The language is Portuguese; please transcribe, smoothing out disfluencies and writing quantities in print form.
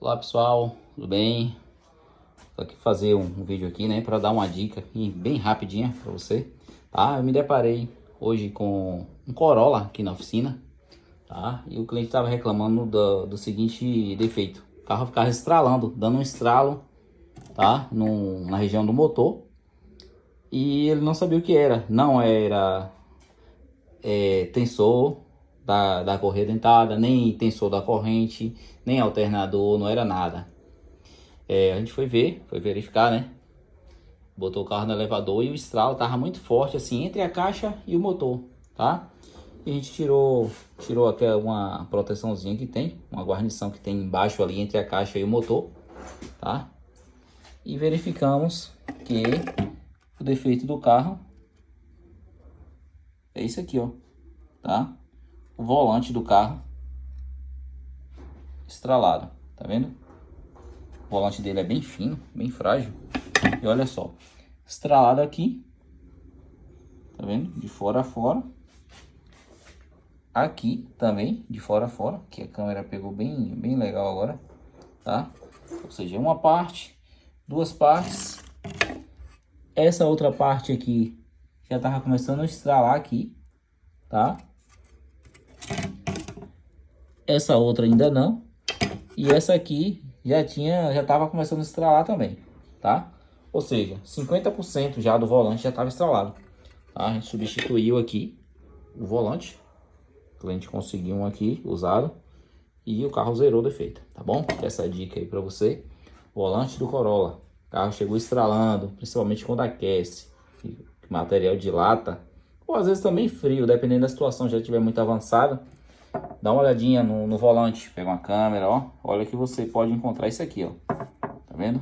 Olá pessoal, tudo bem? Tô aqui fazer um vídeo aqui, né, para dar uma dica aqui, bem rapidinha para você, tá? Eu me deparei hoje com um Corolla aqui na oficina, tá? E o cliente estava reclamando do seguinte defeito: o carro ficava estralando, dando um estralo, tá? Na região do motor, e ele não sabia o que era. Não era tensor da correia dentada, nem tensor da corrente, nem alternador, não era nada. A gente foi verificar, né? Botou o carro no elevador e o estralo tava muito forte, assim, entre a caixa e o motor, tá? E a gente tirou aqui uma proteçãozinha que tem, uma guarnição que tem embaixo ali entre a caixa e o motor, tá? E verificamos que o defeito do carro é isso aqui, ó, tá? O volante do carro estralado, tá vendo? O volante dele é bem fino, bem frágil. E olha só, estralado aqui, tá vendo? De fora a fora. Aqui também, de fora a fora, que a câmera pegou bem legal agora, tá? Ou seja, uma parte, duas partes. Essa outra parte aqui já tava começando a estralar aqui, tá? Essa outra ainda não. E essa aqui já tava começando a estralar também, tá? Ou seja, 50% já do volante já estava estralado, tá? A gente substituiu aqui o volante. O cliente conseguiu um aqui usado e o carro zerou o defeito, tá bom? Essa dica aí para você. Volante do Corolla, o carro chegou estralando, principalmente quando aquece, material de lata, ou às vezes também frio, dependendo da situação, já estiver muito avançado. Dá uma olhadinha no volante, pega uma câmera, ó, olha que você pode encontrar isso aqui, ó, tá vendo?